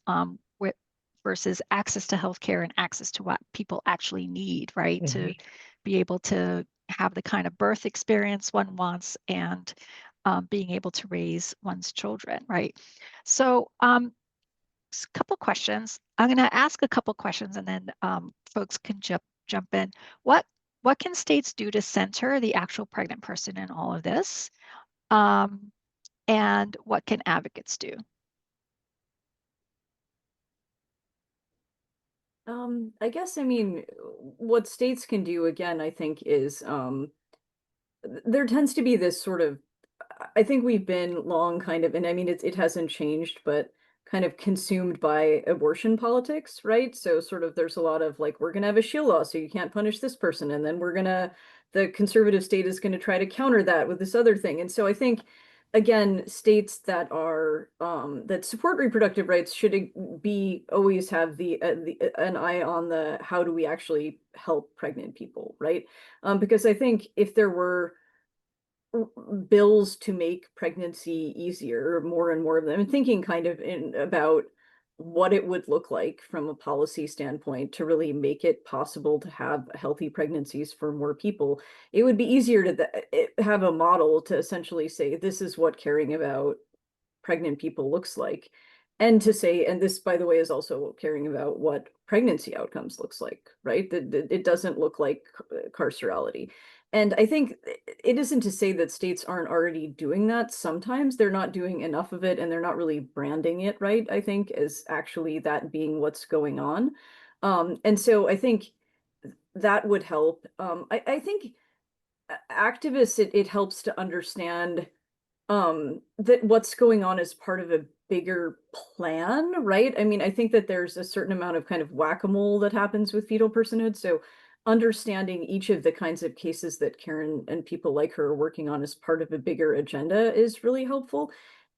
versus access to healthcare and access to what people actually need, right? To be able to have the kind of birth experience one wants, and being able to raise one's children, right? So, a couple questions. I'm going to ask a couple questions, and then folks can jump in. What can states do to center the actual pregnant person in all of this? And what can advocates do? I guess, I mean, what states can do, again, I think, is there tends to be this sort of, I think we've been long kind of, and I mean, it hasn't changed, but kind of consumed by abortion politics, right? So sort of there's a lot of like, we're gonna have a shield law, so you can't punish this person, and then the conservative state is gonna try to counter that with this other thing. And so I think, again, states that are that support reproductive rights should be always have an eye on the how do we actually help pregnant people, right? Because I think if there were bills to make pregnancy easier, more and more of them, and thinking kind of about what it would look like from a policy standpoint to really make it possible to have healthy pregnancies for more people, it would be easier to have a model to essentially say, this is what caring about pregnant people looks like. And to say, and this, by the way, is also caring about what pregnancy outcomes looks like, right? That it doesn't look like carcerality. And I think it isn't to say that states aren't already doing that. Sometimes they're not doing enough of it, and they're not really branding it right, I think, as actually that being what's going on. And so I think that would help. I think activists, it helps to understand that what's going on is part of a bigger plan, right? I mean, I think that there's a certain amount of kind of whack-a-mole that happens with fetal personhood. So understanding each of the kinds of cases that Karen and people like her are working on as part of a bigger agenda is really helpful.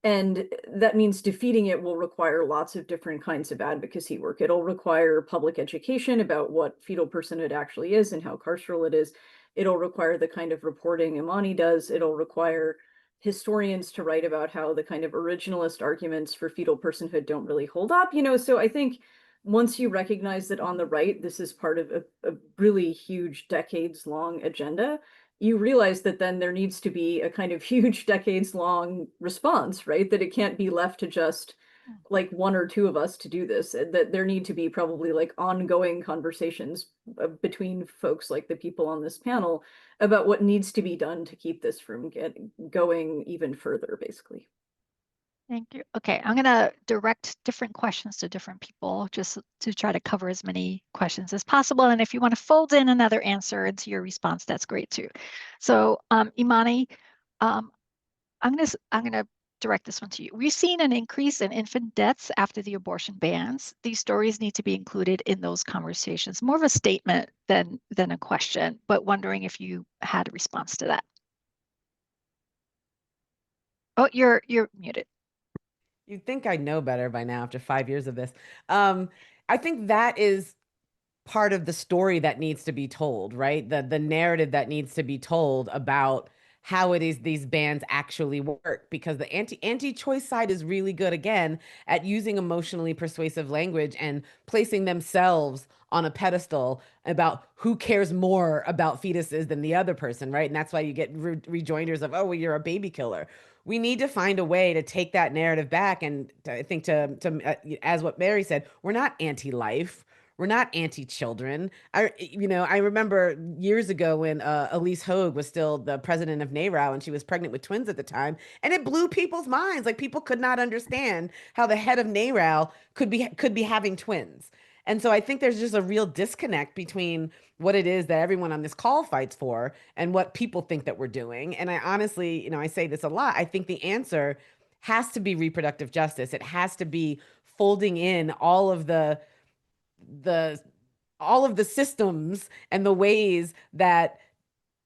And that means defeating it will require lots of different kinds of advocacy work. It'll require public education about what fetal personhood actually is and how carceral it is. It'll require the kind of reporting Imani does. It'll require historians to write about how the kind of originalist arguments for fetal personhood don't really hold up, so I think once you recognize that on the right, this is part of a really huge decades-long agenda, you realize that then there needs to be a kind of huge decades-long response, right? That it can't be left to just like one or two of us to do this, that there need to be probably like ongoing conversations between folks like the people on this panel about what needs to be done to keep this from going even further, basically. Thank you. Okay, I'm going to direct different questions to different people just to try to cover as many questions as possible. And if you want to fold in another answer into your response, that's great too. So Imani, I'm going to direct this one to you. We've seen an increase in infant deaths after the abortion bans. These stories need to be included in those conversations. More of a statement than a question, but wondering if you had a response to that. Oh, you're muted. You'd think I know better by now after 5 years of this. I think that is part of the story that needs to be told, right? The narrative that needs to be told about how it is these bans actually work, because the anti-choice side is really good, again, at using emotionally persuasive language and placing themselves on a pedestal about who cares more about fetuses than the other person, right? And that's why you get rejoinders of, oh, well, you're a baby killer. We need to find a way to take that narrative back. And I think as what Mary said, we're not anti-life. We're not anti-children. I remember years ago when Elise Hogue was still the president of NARAL and she was pregnant with twins at the time, and it blew people's minds. Like, people could not understand how the head of NARAL could be having twins. And so I think there's just a real disconnect between what it is that everyone on this call fights for and what people think that we're doing. And I honestly, I say this a lot. I think the answer has to be reproductive justice. It has to be folding in the all of the systems and the ways that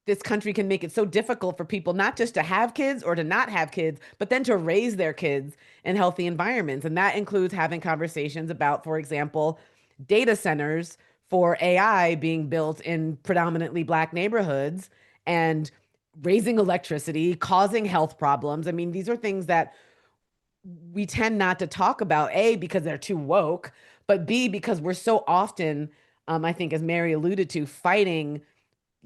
this country can make it so difficult for people not just to have kids or to not have kids, but then to raise their kids in healthy environments. And that includes having conversations about, for example, data centers for AI being built in predominantly Black neighborhoods and raising electricity, causing health problems. I mean, these are things that we tend not to talk about, A, because they're too woke, but B, because we're so often, I think, as Mary alluded to, fighting,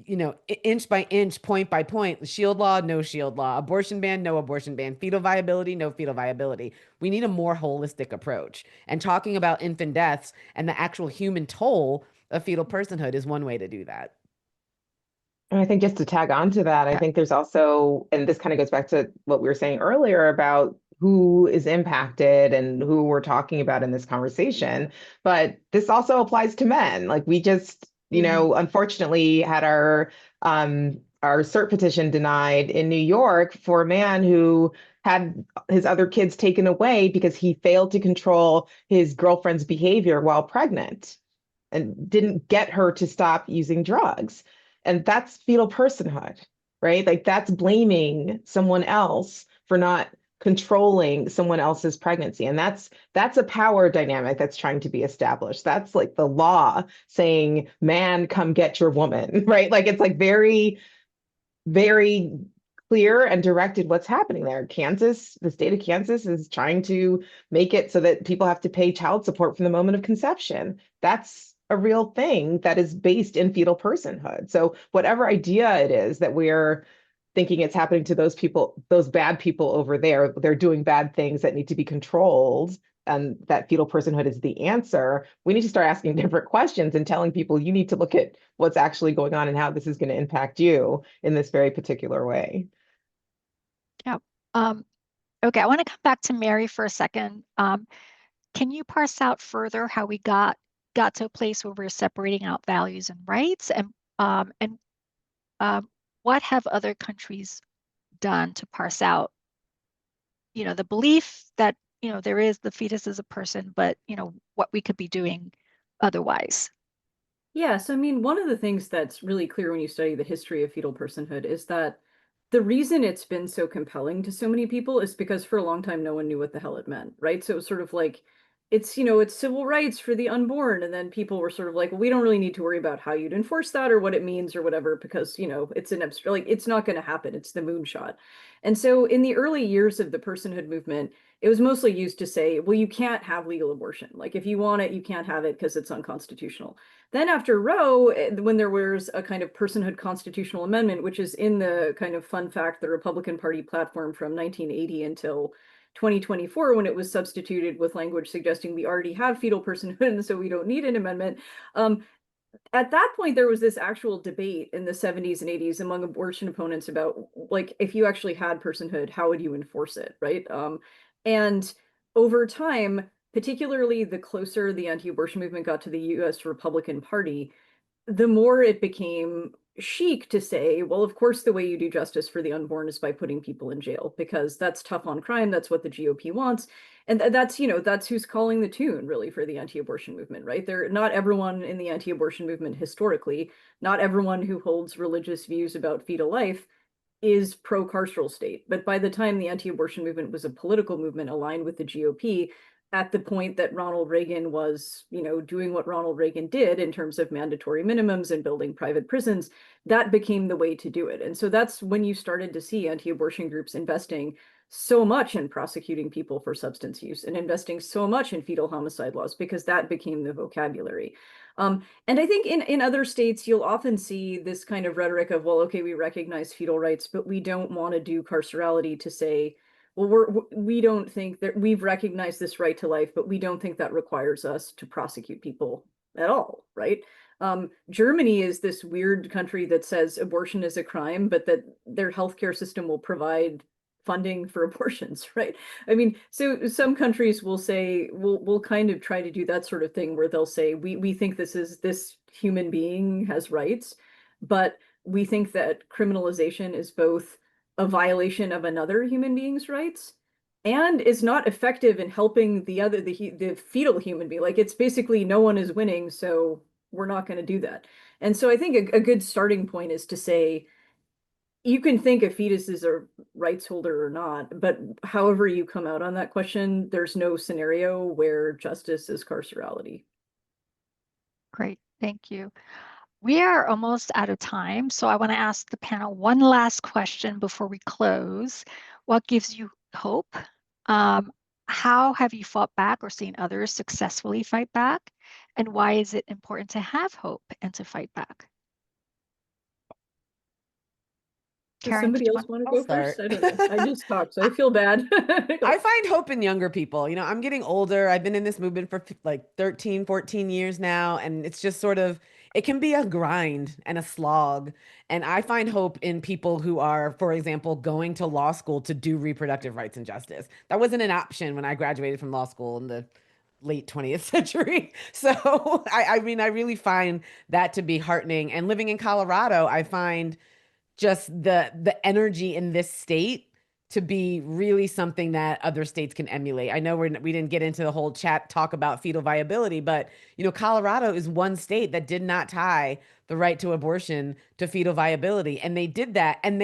inch by inch, point by point, shield law, no shield law, abortion ban, no abortion ban, fetal viability, no fetal viability. We need a more holistic approach. And talking about infant deaths and the actual human toll of fetal personhood is one way to do that. And I think just to tag on to that, I think there's also, and this kind of goes back to what we were saying earlier about who is impacted and who we're talking about in this conversation. But this also applies to men. Like, we just, unfortunately had our cert petition denied in New York for a man who had his other kids taken away because he failed to control his girlfriend's behavior while pregnant and didn't get her to stop using drugs. And that's fetal personhood, right? Like, that's blaming someone else for not controlling someone else's pregnancy. And that's a power dynamic that's trying to be established. That's like the law saying, man, come get your woman, right? Like, it's like very, very clear and directed what's happening there. Kansas, the state of Kansas is trying to make it so that people have to pay child support from the moment of conception. That's a real thing that is based in fetal personhood. So whatever idea it is that we're thinking it's happening to those people, those bad people over there, they're doing bad things that need to be controlled, and that fetal personhood is the answer, we need to start asking different questions and telling people, you need to look at what's actually going on and how this is going to impact you in this very particular way. Yeah. Okay, I want to come back to Mary for a second. Can you parse out further how we got to a place where we're separating out values and rights, and what have other countries done to parse out, the belief that, there is the fetus as a person, but, what we could be doing otherwise? Yeah, so I mean, one of the things that's really clear when you study the history of fetal personhood is that the reason it's been so compelling to so many people is because for a long time, no one knew what the hell it meant, right? So it was sort of like, it's civil rights for the unborn. And then people were sort of like, well, we don't really need to worry about how you'd enforce that or what it means or whatever, because, it's an abstract, like, it's not going to happen. It's the moonshot. And so in the early years of the personhood movement, it was mostly used to say, well, you can't have legal abortion. Like, if you want it, you can't have it because it's unconstitutional. Then after Roe, when there was a kind of personhood constitutional amendment, which is in the kind of fun fact, the Republican Party platform from 1980 until 2024, when it was substituted with language suggesting we already have fetal personhood and so we don't need an amendment. At that point, there was this actual debate in the 70s and 80s among abortion opponents about, like, if you actually had personhood, how would you enforce it, right? And over time, particularly the closer the anti-abortion movement got to the US Republican Party, the more it became chic to say, well, of course, the way you do justice for the unborn is by putting people in jail, because that's tough on crime. That's what the GOP wants. And that's, that's who's calling the tune, really, for the anti-abortion movement, right? Not everyone in the anti-abortion movement historically, not everyone who holds religious views about fetal life is pro-carceral state. But by the time the anti-abortion movement was a political movement aligned with the GOP, at the point that Ronald Reagan was, doing what Ronald Reagan did in terms of mandatory minimums and building private prisons, that became the way to do it. And so that's when you started to see anti-abortion groups investing so much in prosecuting people for substance use and investing so much in fetal homicide laws, because that became the vocabulary. And I think in other states, you'll often see this kind of rhetoric of, well, okay, we recognize fetal rights, but we don't want to do carcerality to say, well, we don't think that we've recognized this right to life, but we don't think that requires us to prosecute people at all, right? Germany is this weird country that says abortion is a crime, but that their healthcare system will provide funding for abortions, right? I mean, so some countries will say, we'll kind of try to do that sort of thing where they'll say, we think this human being has rights, but we think that criminalization is both a violation of another human being's rights and is not effective in helping the fetal human being. Like, it's basically no one is winning, so we're not going to do that. And so I think a good starting point is to say, you can think a fetus is a rights holder or not, but however you come out on that question, there's no scenario where justice is carcerality. Great, thank you. We are almost out of time, so I want to ask the panel one last question before we close. What gives you hope? How have you fought back or seen others successfully fight back? And why is it important to have hope and to fight back? Does Karen, somebody did you else want to I'll go start. first? I don't know. I just talked, so I feel bad. I find hope in younger people. You know, I'm getting older. I've been in this movement for like 13, 14 years now. And it's just sort of, it can be a grind and a slog. And I find hope in people who are, for example, going to law school to do reproductive rights and justice. That wasn't an option when I graduated from law school in the late 20th century. So I mean, I really find that to be heartening. And living in Colorado, I find just the energy in this state to be really something that other states can emulate. I know we didn't get into the whole chat talk about fetal viability, but you know, Colorado is one state that did not tie the right to abortion to fetal viability, and they did that, and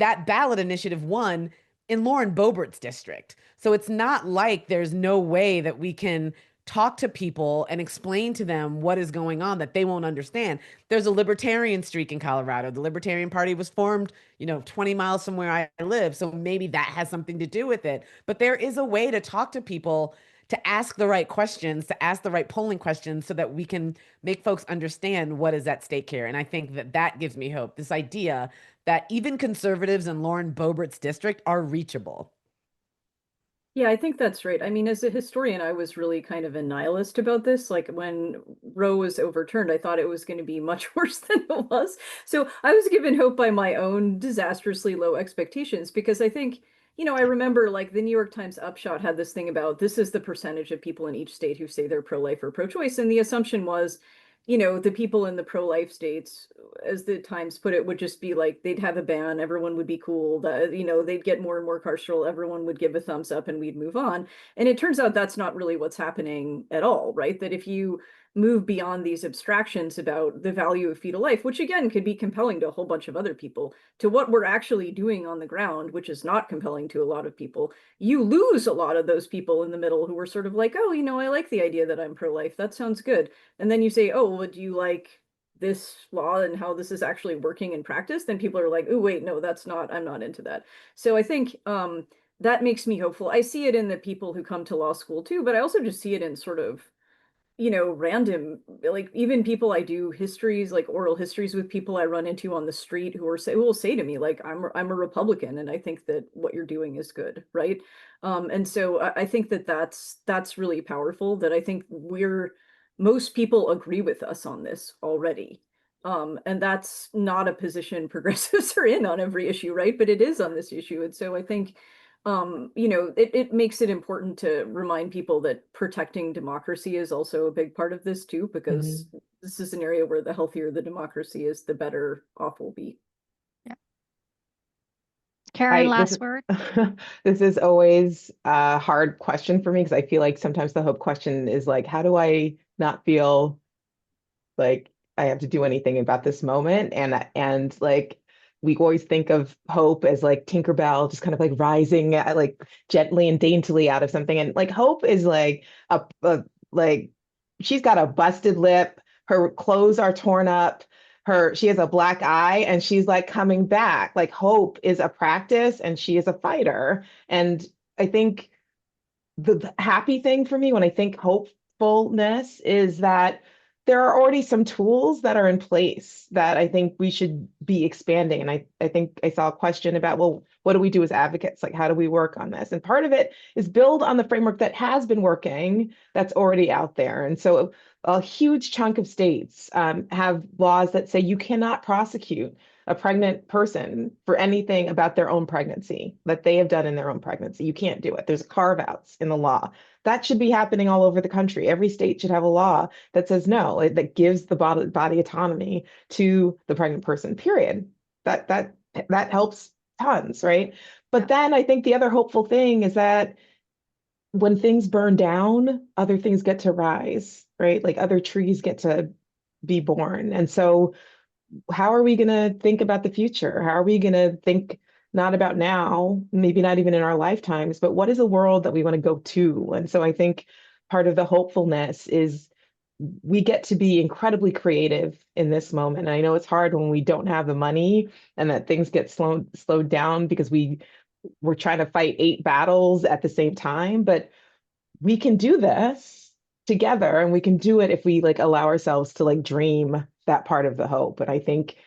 that ballot initiative won in Lauren Boebert's district. So it's not like there's no way that we can talk to people and explain to them what is going on that they won't understand. There's a libertarian streak in Colorado. The Libertarian Party was formed, you know, 20 miles from where I live. So maybe that has something to do with it. But there is a way to talk to people, to ask the right questions, to ask the right polling questions so that we can make folks understand what is at stake here. And I think that that gives me hope. This idea that even conservatives in Lauren Boebert's district are reachable. Yeah, I think that's right. I mean, as a historian, I was really kind of a nihilist about this. Like, when Roe was overturned, I thought it was going to be much worse than it was. So I was given hope by my own disastrously low expectations, because I think, you know, I remember like the New York Times Upshot had this thing about, this is the percentage of people in each state who say they're pro-life or pro-choice. And the assumption was, you know, the people in the pro-life states, as the Times put it, would just be like, they'd have a ban, everyone would be cool, you know, they'd get more and more carceral, everyone would give a thumbs up and we'd move on. And it turns out that's not really what's happening at all, right? That if you move beyond these abstractions about the value of fetal life, which again could be compelling to a whole bunch of other people, to what we're actually doing on the ground, which is not compelling to a lot of people, you lose a lot of those people in the middle who were sort of like, oh, you know, I like the idea that I'm pro-life, that sounds good. And then you say, oh, well, do you like this law and how this is actually working in practice? Then people are like, oh, wait, no, that's not, I'm not into that. So I think that makes me hopeful. I see it in the people who come to law school too, but I also just see it in sort of, you know, random, like even people I do histories, like oral histories with people I run into on the street who will say to me, like, I'm a Republican and I think that what you're doing is good, right? And so I think that that's really powerful, that I think most people agree with us on this already. And that's not a position progressives are in on every issue, right? But it is on this issue. And so I think you know, it makes it important to remind people that protecting democracy is also a big part of this too, because this is an area where the healthier the democracy is, the better off we'll be. Yeah. Karen, last word. This is always a hard question for me, because I feel like sometimes the hope question is like, how do I not feel like I have to do anything about this moment? And like, we always think of hope as like Tinkerbell, just kind of like rising like gently and daintily out of something. And like hope is like like she's got a busted lip, her clothes are torn up, she has a black eye, and she's like coming back. Like hope is a practice and she is a fighter. And I think the happy thing for me when I think hopefulness is that there are already some tools that are in place that I think we should be expanding. And I think I saw a question about, well, what do we do as advocates? Like, how do we work on this? And part of it is build on the framework that has been working, that's already out there. And so a huge chunk of states have laws that say you cannot prosecute a pregnant person for anything about their own pregnancy that they have done in their own pregnancy. You can't do it. There's carve-outs in the law. That should be happening all over the country. Every state should have a law that says no, that gives the body autonomy to the pregnant person, period. That helps tons, right? But then I think the other hopeful thing is that when things burn down, other things get to rise, right? Like other trees get to be born. And so how are we going to think about the future? How are we going to think not about now, maybe not even in our lifetimes, but what is a world that we want to go to? And so I think part of the hopefulness is we get to be incredibly creative in this moment. And I know it's hard when we don't have the money and that things get slowed down because we're trying to fight 8 battles at the same time, but we can do this together, and we can do it if we like allow ourselves to like dream that part of the hope. And I think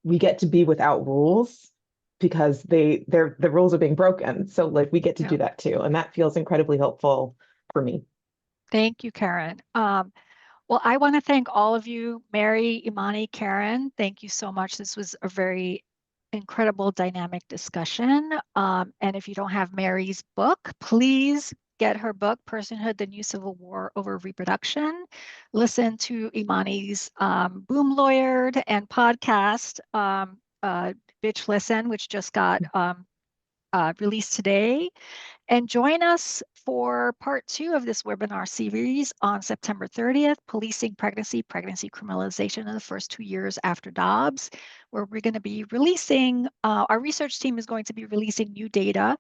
we get to be without rules because the rules are being broken. So like we get to do that too. And that feels incredibly hopeful for me. Thank you, Karen. Well, I want to thank all of you, Mary, Imani, Karen. Thank you so much. This was a very incredible dynamic discussion. And if you don't have Mary's book, please get her book, Personhood, The New Civil War Over Reproduction. Listen to Imani's Boom Lawyered and podcast, Bitch Listen, which just got released today. And join us for part 2 of this webinar series on September 30th, Policing Pregnancy, Pregnancy Criminalization in the First 2 Years After Dobbs, where we're going to be releasing, our research team is going to be releasing new data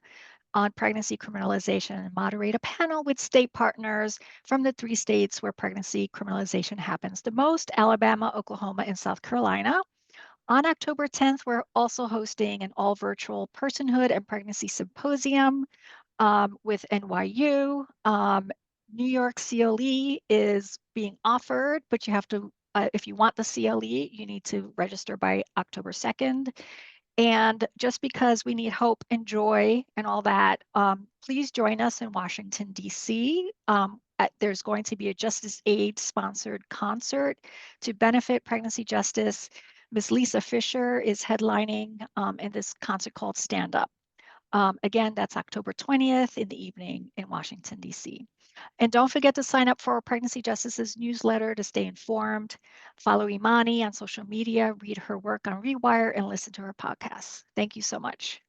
on pregnancy criminalization and moderate a panel with state partners from the 3 states where pregnancy criminalization happens the most, Alabama, Oklahoma, and South Carolina. On October 10th, we're also hosting an all-virtual personhood and pregnancy symposium with NYU. New York CLE is being offered, but you have to, if you want the CLE, you need to register by October 2nd. And just because we need hope and joy and all that, please join us in Washington, D.C. There's going to be a Justice Aid sponsored concert to benefit pregnancy justice. Ms. Lisa Fisher is headlining in this concert called Stand Up. Again, that's October 20th in the evening in Washington, D.C. And don't forget to sign up for Pregnancy Justice's newsletter to stay informed. Follow Imani on social media, read her work on Rewire, and listen to her podcasts. Thank you so much.